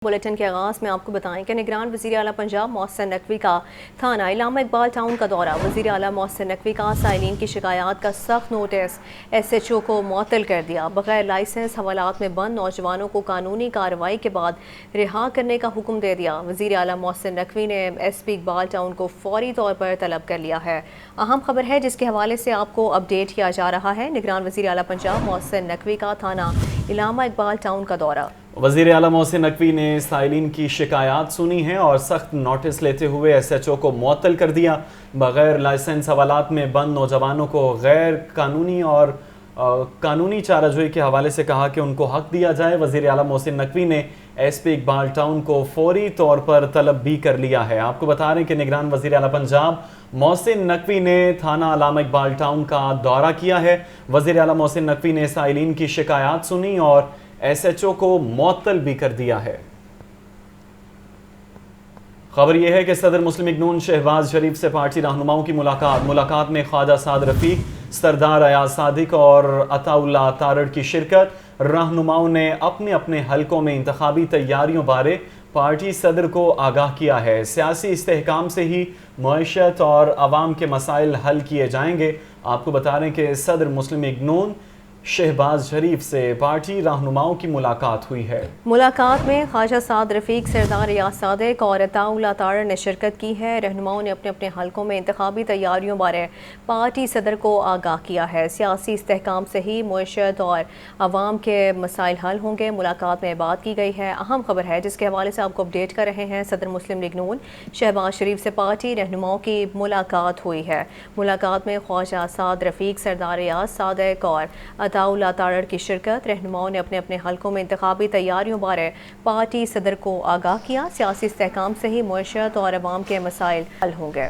Bulletin के आगाज़ में आपको बताएं कि निगरान वज़ीर आला पंजाब मोहसिन नकवी का थाना इलामा इकबाल टाउन का दौरा। वज़ीर आला मोहसिन नकवी का साइलिन की शिकायत का सख्त नोटिस SHO को मुअत्तल कर दिया। बगैर लाइसेंस हवालात में बंद नौजवानों को कानूनी कार्रवाई के बाद रिहा करने का हुक्म दे दिया। वज़ीर आला मोहसिन नकवी ने SP इकबाल टाउन को फौरी तौर पर तलब कर लिया है। अहम खबर है जिसके हवाले से आपको अपडेट किया जा रहा है। निगरान वज़ीर आला पंजाब मोहसिन नकवी का थाना इलामा इकबाल टाउन का दौरा। वज़ीर आला मोहसिन नकवी ने साइलिन की शिकायत सुनी है और सख्त नोटिस लेते हुए SHO को मुअत्तल कर दिया। बगैर लाइसेंस हवालात में बंद नौजवानों को गैर कानूनी और कानूनी चाराजोई के हवाले से कहा कि उनको हक दिया जाए। वज़ीर आला मोहसिन नकवी ने SP इकबाल टाउन को फौरी तौर पर तलब भी कर लिया है। आपको बता रहे हैं कि निगरान वज़ीर आला पंजाब मोहसिन नकवी ने थाना इलामा इकबाल टाउन का दौरा किया है। वज़ीर आला मोहसिन नकवी ने साइलिन की शिकायत सुनी और SHO को मुअत्तल भी कर दिया है। खबर यह है कि सदर मुस्लिम लीग नून शहबाज शरीफ से पार्टी रहनुमाओं की मुलाकात में ख्वाजा साद रफीक, सरदार अयाज सादिक और अताउल्लाह तारड़ की शिरकत। रहनुमाओं ने अपने अपने हलकों में इंतखाबी तैयारियों बारे पार्टी सदर को आगाह किया है। सियासी इस्तेहकाम से ही मईशत और आवाम के मसाइल हल किए जाएंगे। आपको बता रहे हैं कि सदर मुस्लिम लीग नून शहबाज शरीफ से पार्टी रहनुमाओं की मुलाकात हुई है। मुलाकात में ख्वाजा साद रफीक, सरदार अयाज सादिक और अताउल्लाह तारड़ ने शिरकत की है। रहनुमाओं ने अपने अपने हलकों में इंतखाबी तैयारियों बारे पार्टी सदर को आगाह किया है। सियासी इस्तेहकाम से ही मईशत और आवाम के मसाइल हल होंगे। मुलाकात में बात की गई है। अहम खबर है जिसके हवाले से आपको अपडेट कर रहे हैं। सदर मुस्लिम लीग नून शहबाज शरीफ से पार्टी रहनुमाओं की मुलाकात हुई है। मुलाकात में ख्वाजा साद रफीक, सरदार अयाज सादिक और अताउल्लाह तारड़ की शिरकत। रहनुमाओं ने अपने अपने हलकों में इंतखाबी तैयारियों बारे पार्टी सदर को आगाह किया। सियासी इस्तेहकाम से ही मईशत और अवाम के मसाइल हल होंगे।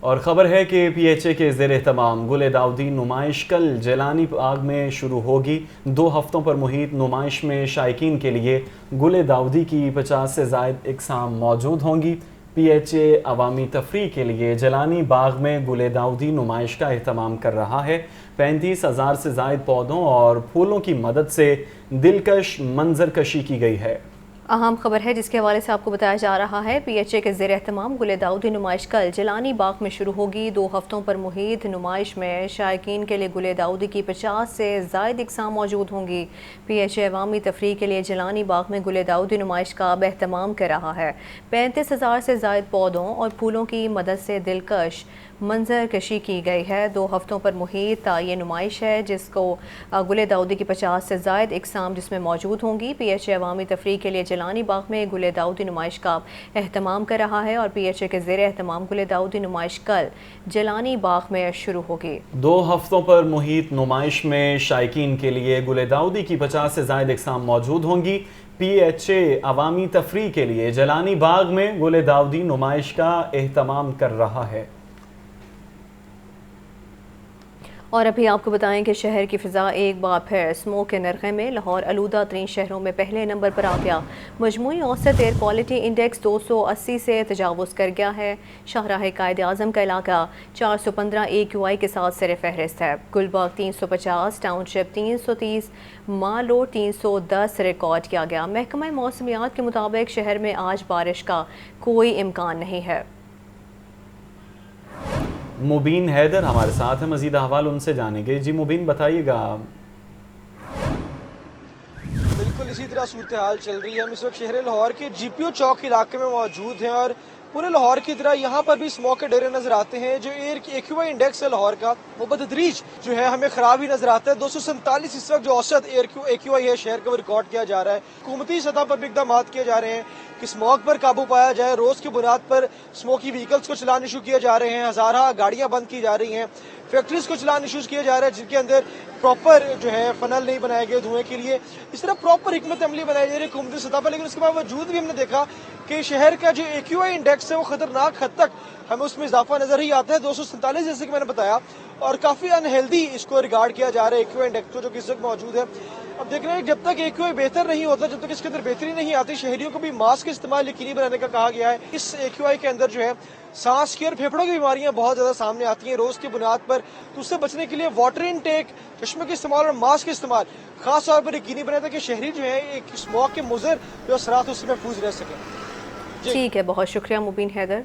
और ख़बर है कि PHA के ज़ेर एहतमाम गुल दाऊदी नुमाइश कल जेलानी बाग में शुरू होगी। 2 हफ्तों पर मुहित नुमाइश में शायकीन के लिए गुल दाऊदी की 50 से ज़ायद इक़साम मौजूद होंगी। PHA अवामी तफरीह के लिए जेलानी बाग में गुल दाऊदी नुमाइश का एहतमाम कर रहा है। 35,000 से ज़ायद पौधों और फूलों की मदद से दिलकश मंजर कशी की गई है। अहम खबर है जिसके हवाले से आपको बताया जा रहा है। PHA के ज़ेर एहतमाम गुल दाऊदी नुमाइश कल जेलानी बाग में शुरू होगी। 2 हफ्तों पर मुहित नुमाइश में शायकीन के लिए गुल दाऊदी की 50 से ज़ायद इक़साम मौजूद होंगी। PHA अवामी तफरीह के लिए जेलानी बाग में गुल दाऊदी नुमाइश का एहतमाम कर रहा है। 35,000 से ज़ायद पौधों और फूलों की मदद से दिलकश मंजर कशी की गई है। 2 हफ्तों पर मुहित ये नुमाइश है जिसको गुल दाऊदी की 50 से ज़ायद इक़साम जिसमें मौजूद होंगी। PHA अवामी तफरीह के लिए जेलानी बाग में गुल दाऊदी नुमाइश का एहतमाम कर रहा है और PHA के ज़ेर एहतमाम गुल दाऊदी नुमाइश कल जेलानी बाग में शुरू होगी। 2 हफ्तों पर मुहित नुमाइश में शायकीन के लिए गुल दाऊदी की 50 से ज़ायद इक़साम मौजूद होंगी। PHA अवामी तफरीह के लिए जेलानी बाग में गुल दाऊदी नुमाइश का एहतमाम कर रहा है। और अभी आपको बताएं कि शहर की फ़िज़ा एक बार फिर स्मोक के नरखे में लाहौर आलूदा तरीन शहरों में पहले नंबर पर आ गया। मजमूई औसत एयर क्वालिटी इंडेक्स 280 से तजावुज़ कर गया है। शाहराह कायद आज़म का इलाका 415 AQI के साथ सर फहरिस्त है। गुलबाग 350, टाउनशिप 330, माल रोड 310 रिकॉर्ड किया गया। महकमा मौसमियात के मुताबिक शहर में आज बारिश का कोई इम्कान नहीं है। मुबीन हैदर हमारे साथ है, मजीद अहवाल उनसे जानेंगे। जी मुबीन, बताइएगा। बिल्कुल इसी तरह सूरत हाल चल रही है। हम इस वक्त शहर लाहौर के GPO चौक इलाके में मौजूद हैं और पूरे लाहौर की तरह यहाँ पर भी स्मोक के डेरे नजर आते हैं। जो एयर AQI इंडेक्स है लाहौर का वो बतदरीज जो है हमें खराब ही नजर आता है। 247 इस वक्त जो औसत एयर AQI है शहर का वो रिकॉर्ड किया जा रहा है। हुकूमती सतह पर भी इकदाम किए जा रहे हैं कि स्मोक पर काबू पाया जाए। रोज की बुनियाद पर स्मोकी व्हीकल्स को चलाने शुरू किए जा रहे हैं। हजारा गाड़ियां बंद की जा रही हैं। फैक्ट्रीज को चलाने शुरू किए जा रहे हैं जिनके अंदर प्रॉपर जो है फनल नहीं बनाए गए धुएं के लिए। इस तरह प्रॉपर हिकमत अमली बनाई जा रही है हुकूमती सतह पर। लेकिन उसके बावजूद भी हमने देखा कि शहर का जो AQI इंडेक्स है वो खतरनाक हद तक हमें उसमें इजाफा नजर ही आता है। 247 जैसे कि मैंने बताया और काफी अनहेल्दी इसको रिगार्ड किया जा रहा है AQI इंडेक्स को जो कि इस वक्त मौजूद है। अब देख रहे हैं जब तक AQI बेहतर नहीं होता, जब तक इसके अंदर बेहतरी नहीं आती, शहरियों को भी मास्क का इस्तेमाल यकीनी बनाने का कहा गया है। इस AQI के अंदर जो है सांस की और फेफड़ों की बीमारियां बहुत ज़्यादा सामने आती हैं रोज़ की बुनियाद पर, तो उससे बचने के लिए वाटर इनटेक, चश्मे के इस्तेमाल और मास्क के इस्तेमाल खास तौर पर यकीनी बनाए ताकि शहरी जो है एक स्मॉग के मुज़र जो असरात उससे महफूज रह सकें। ठीक है, बहुत शुक्रिया मुबीन हैदर।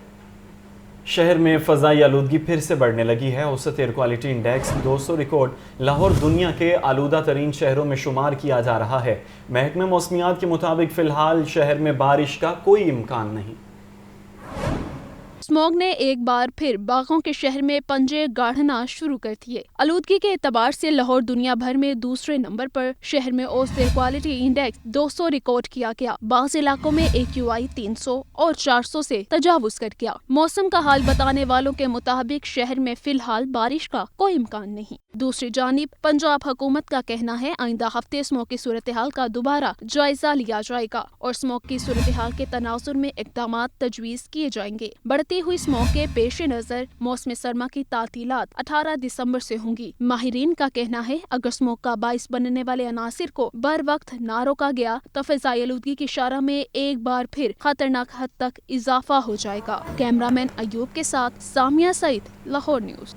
शहर में फ़ज़ाई आलूदगी फिर से बढ़ने लगी है। औसत air quality index 200 record. Lahore दुनिया के आलूदा तरीन शहरों में शुमार किया जा रहा है। महकमे मौसमियात के मुताबिक फ़िलहाल शहर में बारिश का कोई इम्कान नहीं। स्मॉग ने एक बार फिर बागों के शहर में पंजे गाढ़ना शुरू कर दिए। आलूदगी के एतबार से लाहौर दुनिया भर में दूसरे नंबर पर। शहर में औसत एयर क्वालिटी इंडेक्स 200 रिकॉर्ड किया गया। बाज़ इलाकों में AQI 300 और 400 से तजावुज कर गया। मौसम का हाल बताने वालों के मुताबिक शहर में फिलहाल बारिश का कोई इम्कान नहीं। दूसरी जानिब पंजाब हुकूमत का कहना है आइंदा हफ्ते स्मॉग की सूरत हाल का दोबारा जायजा लिया जाएगा और स्मॉग की सूरत हाल के तनाजुर में इक़दामात तजवीज़ किए जाएंगे। बढ़ती हुई स्मॉग के पेश नज़र मौसम सरमा की तातीलात 18 दिसंबर से होंगी। माहिरीन का कहना है अगर स्मॉग का बाइस बनने वाले अनासिर को बर वक्त ना रोका गया तो फ़िज़ाई आलूदगी की शरह में एक बार फिर खतरनाक हद तक इजाफा हो जाएगा। कैमरामैन अयूब के साथ सामिया सईद, लाहौर न्यूज़।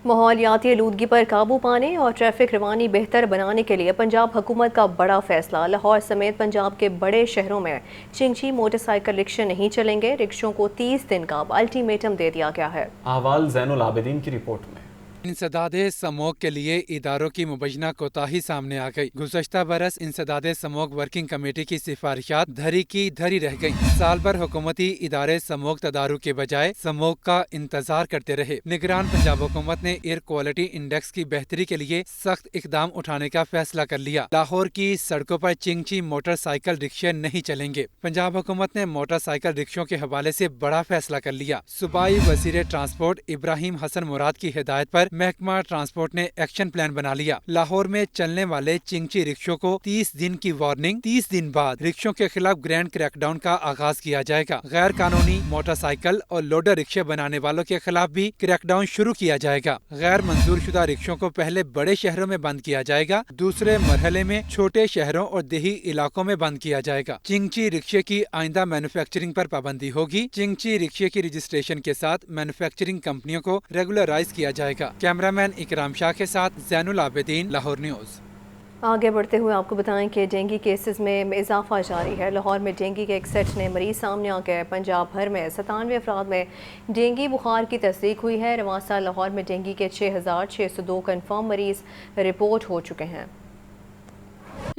माहौलियाती आलूदगी पर काबू पाने और ट्रैफिक रवानी बेहतर बनाने के लिए पंजाब हुकूमत का बड़ा फैसला। लाहौर समेत पंजाब के बड़े शहरों में चिंची मोटरसाइकिल रिक्शे नहीं चलेंगे। रिक्शों को 30 दिन का अल्टीमेटम दे दिया गया है। अहवाल ज़ैनुल आबिदीन की रिपोर्ट में। इंसदादे समोग के लिए इदारों की मुबैना कोताही सामने आ गई। गुज़श्ता बरस इंसदादे समोग वर्किंग कमेटी की सिफारिशात धरी की धरी रह गई। साल भर हुकूमती इदारे समोग तदारुक के बजाय समोग का इंतजार करते रहे। निगरान पंजाब हुकूमत ने एयर क्वालिटी इंडेक्स की बेहतरी के लिए सख्त इकदाम उठाने का फैसला कर लिया। लाहौर की सड़कों पर चिंची मोटरसाइकिल रिक्शे नहीं चलेंगे। पंजाब हुकूमत ने मोटरसाइकिल रिक्शों के हवाले से बड़ा फैसला कर लिया। सूबाई वज़ीर ट्रांसपोर्ट इब्राहिम हसन मुराद की हिदायत पर महकमा ट्रांसपोर्ट ने एक्शन प्लान बना लिया। लाहौर में चलने वाले चिंची रिक्शों को 30 दिन की वार्निंग, 30 दिन बाद रिक्शों के खिलाफ ग्रैंड क्रैकडाउन का आगाज किया जाएगा। गैर कानूनी मोटरसाइकिल और लोडर रिक्शे बनाने वालों के खिलाफ भी क्रैकडाउन शुरू किया जाएगा। गैर मंजूर शुदा रिक्शों को पहले बड़े शहरों में बंद किया जाएगा, दूसरे मरहले में छोटे शहरों और देही इलाकों में बंद किया जाएगा। चिंची रिक्शे की आइंदा मैन्युफैक्चरिंग पर पाबंदी होगी। चिंची रिक्शे की रजिस्ट्रेशन के साथ मैन्युफैक्चरिंग कंपनियों को रेगुलराइज किया जाएगा। कैमरामैन इकराम शाह के साथ ज़ैनुल आबिदीन, लाहौर न्यूज़। आगे बढ़ते हुए आपको बताएं कि डेंगू केसेस में इजाफा जारी है। लाहौर में डेंगू के 61 नए मरीज सामने आ गए। पंजाब भर में 97 अफराद में डेंगू बुखार की तस्दीक हुई है। रवासा लाहौर में डेंगू के 6602 कन्फर्म मरीज रिपोर्ट हो चुके हैं।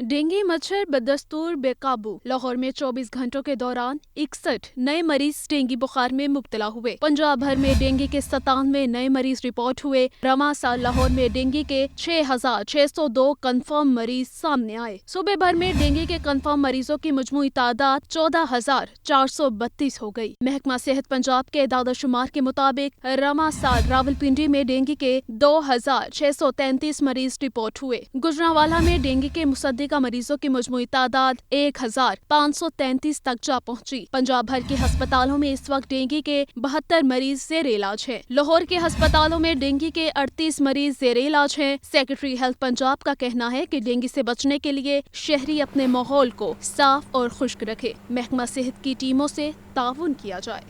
डेंगू मच्छर बदस्तूर बेकाबू। लाहौर में 24 घंटों के दौरान 61 नए मरीज डेंगू बुखार में मुब्तला हुए। पंजाब भर में डेंगू के 97 नए मरीज रिपोर्ट हुए। रवासा लाहौर में डेंगू के 6602 कन्फर्म मरीज सामने आए। सूबे भर में डेंगू के कन्फर्म मरीजों की मजमूई तादाद 14,432 हो गई। महकमा सेहत पंजाब के दादा शुमार के मुताबिक रवासा रावलपिंडी में डेंगू के 2633 मरीज रिपोर्ट हुए। गुजरांवाला में डेंगू के मुसद्दिका मरीजों की मजमूई तादाद 1533 तक जा पहुंची। पंजाब भर के अस्पतालों में इस वक्त डेंगू के 72 मरीज ज़ेर इलाज हैं। लाहौर के अस्पतालों में डेंगू के 38 मरीज ज़ेर इलाज हैं। सेक्रेटरी हेल्थ पंजाब का कहना है कि डेंगू से बचने के लिए शहरी अपने माहौल को साफ और खुश्क रखे। महकमा सेहत की टीमों से ताउन किया जाए।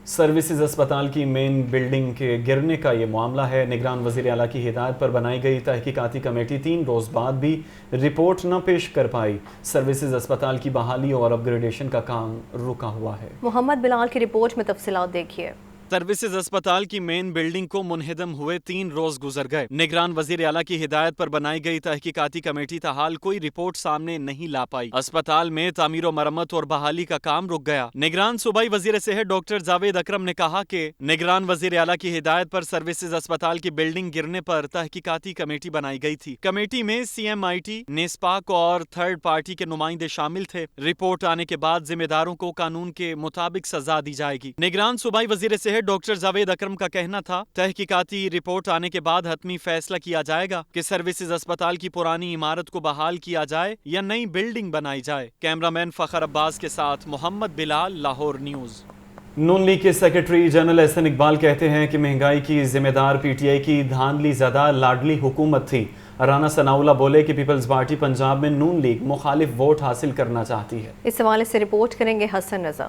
सर्विसेज अस्पताल की मेन बिल्डिंग के गिरने का ये मामला है। निगरान वज़ीर आला की हिदायत पर बनाई गई तहकीकाती कमेटी 3 रोज़ बाद भी रिपोर्ट न पेश कर पाई। सर्विसेज अस्पताल की बहाली और अपग्रेडेशन का काम रुका हुआ है। मोहम्मद बिलाल की रिपोर्ट में तफसीलात देखिए। सर्विसेज अस्पताल की मेन बिल्डिंग को मुनहदम हुए 3 रोज गुजर गए। निगरान वजीर आला की हिदायत पर बनाई गई तहकीकाती कमेटी ताहाल कोई रिपोर्ट सामने नहीं ला पाई। अस्पताल में तामीर व मरम्मत और बहाली का काम रुक गया। निगरान सूबाई वजीर सेहत डॉक्टर जावेद अकरम ने कहा कि निगरान वजीर आला की हिदायत पर सर्विसेज अस्पताल की बिल्डिंग गिरने पर तहकीकाती कमेटी बनाई गई थी। कमेटी में CMIT, नेस्पाक और थर्ड पार्टी के नुमाइंदे शामिल थे। रिपोर्ट आने के बाद जिम्मेदारों को कानून के मुताबिक सजा दी जाएगी। निगरान सूबाई वजीर सेहत डॉक्टर जावेद अकरम का कहना था तहकीकाती रिपोर्ट आने के बाद हतमी फैसला किया जाएगा कि सर्विसेज अस्पताल की पुरानी इमारत को बहाल किया जाए या नई बिल्डिंग बनाई जाए। कैमरामैन फखर अब्बास के साथ मोहम्मद बिलाल, लाहौर न्यूज़। नून लीग के सेक्रेटरी जनरल एहसन इकबाल कहते हैं कि महंगाई की जिम्मेदार PTI की धांधली ज़दा लाडली हुकूमत थी। رانا ثناءاللہ بولے کہ پیپلز پارٹی پنجاب میں نون لیگ مخالف ووٹ حاصل کرنا چاہتی ہے۔ اس حوالے سے رپورٹ کریں گے حسن رضا۔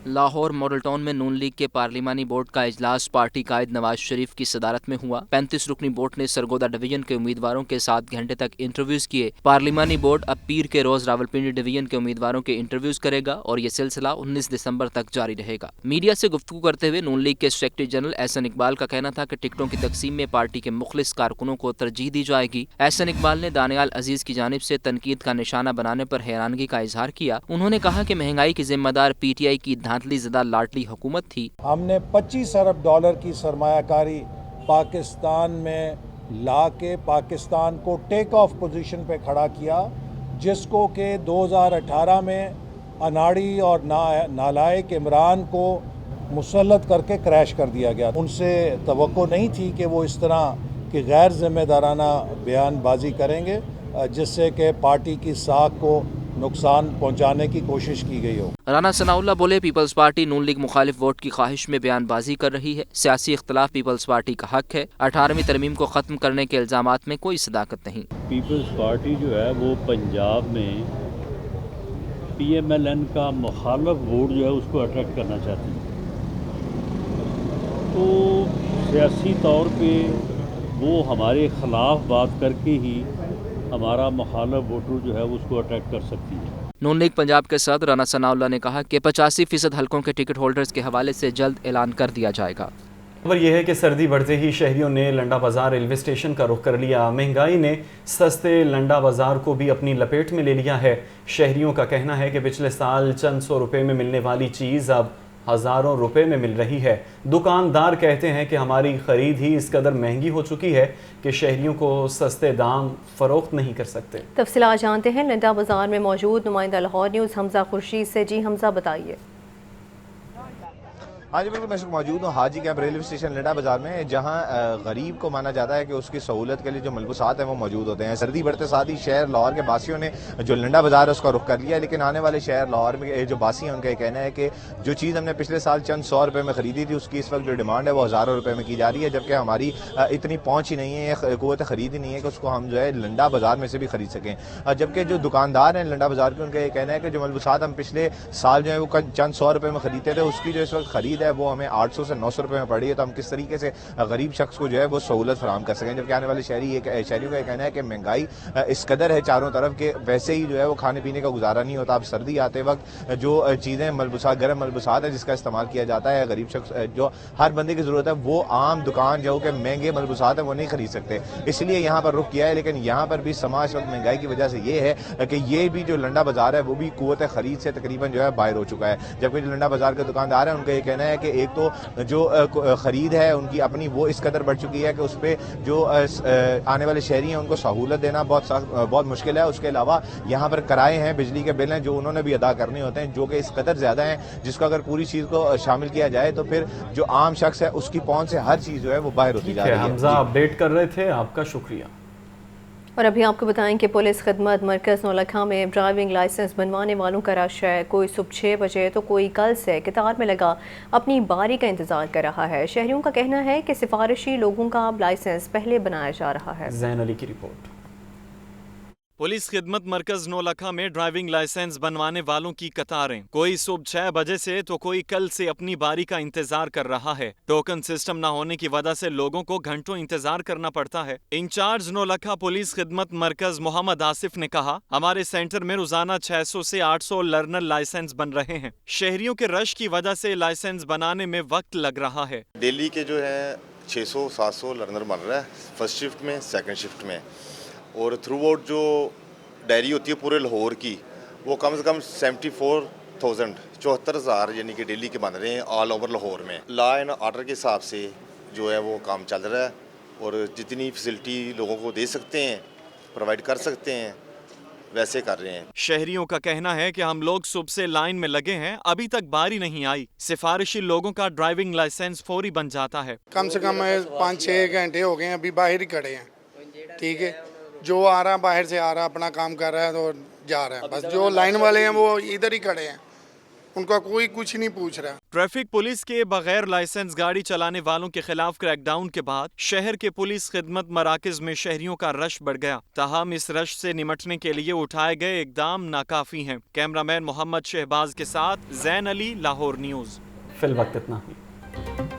لاہور ماڈل ٹاؤن میں نون لیگ کے پارلیمانی بورڈ کا اجلاس پارٹی قائد نواز شریف کی صدارت میں ہوا۔ 35 رکنی بورڈ نے سرگودا ڈویژن کے امیدواروں کے 7 گھنٹے تک انٹرویوز کیے۔ پارلیمانی بورڈ اب پیر کے روز راولپنڈی ڈویژن کے امیدواروں کے انٹرویوز کرے گا اور یہ سلسلہ 19 دسمبر تک جاری رہے گا۔ میڈیا سے گفتگو کرتے ہوئے نون لیگ کے سیکرٹری جنرل احسن اقبال کا کہنا تھا کہ ٹکٹوں کی تقسیم میں پارٹی کے مخلص کارکنوں کو ترجیح دی جائے گی۔ احسن اقبال نے دانیال عزیز کی جانب سے تنقید کا نشانہ بنانے پر حیرانگی کا اظہار کیا۔ انہوں نے کہا کہ مہنگائی کی ذمہ دار پی ٹی آئی کی دھاندلی زدہ لاٹلی حکومت تھی۔ ہم نے 25 ارب ڈالر کی سرمایہ کاری پاکستان میں لا کے پاکستان کو ٹیک آف پوزیشن پہ کھڑا کیا، جس کو کہ 2018 میں اناڑی اور نالائق عمران کو مسلط کر کے کریش کر دیا گیا۔ ان سے توقع نہیں تھی کہ وہ اس طرح کی غیر ذمہ دارانہ بیان بازی کریں گے جس سے کہ پارٹی کی ساکھ کو نقصان پہنچانے کی کوشش کی گئی ہو۔ رانا ثناءاللہ بولے پیپلز پارٹی نون لیگ مخالف ووٹ کی خواہش میں بیان بازی کر رہی ہے۔ سیاسی اختلاف پیپلز پارٹی کا حق ہے۔ 18ویں ترمیم کو ختم کرنے کے الزامات میں کوئی صداقت نہیں۔ پیپلز پارٹی جو ہے وہ پنجاب میں پی ایم ایل این کا مخالف ووٹ جو ہے اس کو اٹریکٹ کرنا چاہتی ہے، تو سیاسی طور پہ وہ ہمارے خلاف بات کر کے ہی ہمارا مخالف ووٹر جو ہے اس کو اٹریکٹ کر سکتی ہے۔ نون لیگ پنجاب کے صدر رانا ثناءاللہ نے کہا کہ 85% حلقوں کے ٹکٹ ہولڈرز کے حوالے سے جلد اعلان کر دیا جائے گا۔ خبر یہ ہے کہ سردی بڑھتے ہی شہریوں نے لنڈا بازار ریلوے اسٹیشن کا رخ کر لیا۔ مہنگائی نے سستے لنڈا بازار کو بھی اپنی لپیٹ میں لے لیا ہے۔ شہریوں کا کہنا ہے کہ پچھلے سال چند سو روپے میں ملنے والی چیز اب ہزاروں روپے میں مل رہی ہے۔ دکاندار کہتے ہیں کہ ہماری خرید ہی اس قدر مہنگی ہو چکی ہے کہ شہریوں کو سستے دام فروخت نہیں کر سکتے۔ تفصیلات جانتے ہیں لنڈا بازار میں موجود نمائندہ لاہور نیوز حمزہ خورشید سے۔ جی حمزہ بتائیے۔ ہاں جی بالکل، میں موجود ہوں حاجی کیمپ ریلوے اسٹیشن لنڈا بازار میں، جہاں غریب کو مانا جاتا ہے کہ اس کی سہولت کے لیے جو ملبوسات ہیں وہ موجود ہوتے ہیں۔ سردی بڑھتے ساتھ ہی شہر لاہور کے باسیوں نے جو لنڈا بازار ہے اس کا رخ کر لیا، لیکن آنے والے شہر لاہور میں جو باسی ہیں ان کا یہ کہنا ہے کہ جو چیز ہم نے پچھلے سال چند 100 روپے میں خریدی تھی اس کی اس وقت جو ڈیمانڈ ہے وہ ہزاروں روپے میں کی جا رہی ہے، جبکہ ہماری اتنی پہنچ ہی نہیں ہے، قوت خرید ہی نہیں ہے کہ اس کو ہم جو ہے لنڈا بازار میں سے بھی خرید سکیں۔ جبکہ جو دکاندار ہیں لنڈا بازار کے ان کا یہ کہنا ہے کہ جو ملبوسات ہم پچھلے سال جو ہے وہ چند 100 روپے میں خریدتے تھے اس کی جو اس وقت خرید ہے وہ ہمیں 800 سے 900 روپے میں پڑ رہی ہے، تو ہم کس طریقے سے غریب شخص کو جو ہے وہ سہولت فراہم کر سکیں۔ جبکہ آنے والے شہریوں کا یہ کہنا ہے کہ مہنگائی اس قدر ہے چاروں طرف کہ ویسے ہی جو ہے وہ کھانے پینے کا گزارا نہیں ہوتا۔ اب سردی آتے وقت جو چیزیں ملبوسات گرم ملبوسات ہے جس کا استعمال کیا جاتا ہے، غریب شخص جو ہر بندے کی ضرورت ہے وہ عام دکان جو کہ مہنگے ملبوسات ہیں وہ نہیں خرید سکتے، اس لیے یہاں پر رخ کیا ہے۔ لیکن یہاں پر بھی سماج وقت مہنگائی کی وجہ سے یہ ہے کہ یہ بھی جو لنڈا بازار ہے وہ بھی قوت خرید سے تقریباً جو ہے باہر ہو چکا ہے۔ جبکہ جو لنڈا بازار کے دکاندار ہیں ان کا یہ کہنا ہے کہ ایک تو جو خرید ہے ان کی اپنی وہ اس قدر بڑھ چکی ہے کہ اس پہ جو آنے والے شہری ہیں ان کو سہولت دینا بہت مشکل ہے۔ اس کے علاوہ یہاں پر کرائے ہیں، بجلی کے بل ہیں جو انہوں نے بھی ادا کرنے ہوتے ہیں جو کہ اس قدر زیادہ ہیں جس کو اگر پوری چیز کو شامل کیا جائے تو پھر جو عام شخص ہے اس کی پہنچ سے ہر چیز جو ہے وہ باہر ہوتی جا رہی ہے۔ حمزہ اپڈیٹ کر رہے تھے، آپ کا شکریہ۔ اور ابھی آپ کو بتائیں کہ پولیس خدمت مرکز نولکھا میں ڈرائیونگ لائسنس بنوانے والوں کا رش ہے۔ کوئی صبح 6 بجے تو کوئی کل سے قطار میں لگا اپنی باری کا انتظار کر رہا ہے۔ شہریوں کا کہنا ہے کہ سفارشی لوگوں کا اب لائسنس پہلے بنایا جا رہا ہے۔ زین علی کی رپورٹ۔ پولیس خدمت مرکز نولکھا میں ڈرائیونگ لائسنس بنوانے والوں کی قطاریں، کوئی صبح 6 بجے سے تو کوئی کل سے اپنی باری کا انتظار کر رہا ہے۔ ٹوکن سسٹم نہ ہونے کی وجہ سے لوگوں کو گھنٹوں انتظار کرنا پڑتا ہے۔ انچارج نولکھا پولیس خدمت مرکز محمد آصف نے کہا، ہمارے سینٹر میں روزانہ 600 سے 800 لرنر لائسنس بن رہے ہیں۔ شہریوں کے رش کی وجہ سے لائسنس بنانے میں وقت لگ رہا ہے۔ ڈیلی کے جو ہے 600-700 لرنر بن رہا ہے، فرسٹ شفٹ میں، سیکنڈ شفٹ میں، اور تھرو آؤٹ جو ڈائری ہوتی ہے پورے لاہور کی وہ کم سے کم 74,000 یعنی کہ ڈیلی کے بن رہے ہیں آل اوور لاہور میں۔ لا اینڈ آرڈر کے حساب سے جو ہے وہ کام چل رہا ہے اور جتنی فیسلٹی لوگوں کو دے سکتے ہیں پرووائڈ کر سکتے ہیں ویسے کر رہے ہیں۔ شہریوں کا کہنا ہے کہ ہم لوگ صبح سے لائن میں لگے ہیں، ابھی تک باری نہیں آئی۔ سفارشی لوگوں کا ڈرائیونگ لائسنس فوری بن جاتا ہے۔ کم سے کم 5-6 گھنٹے ہو گئے ہیں، ابھی باہر ہی کھڑے ہیں۔ ٹھیک ہے، جو آ رہا باہر سے آ رہا اپنا کام کر رہا ہے تو جا رہا ہے، بس جو لائن والے ہیں وہ ادھر ہی کھڑے ہیں۔ उनका कोई कुछ नहीं पूछ रहा। ट्रैफिक पुलिस के बगैर लाइसेंस गाड़ी चलाने वालों के खिलाफ क्रैकडाउन के बाद शहर के पुलिस खिदमत मराकज में शहरियों का रश बढ़ गया। ताहम इस रश से निमटने के लिए उठाए गए इकदाम नाकाफी हैं। कैमरामैन मोहम्मद शहबाज के साथ जैन अली, लाहौर न्यूज़। फिल वक्त इतना ही।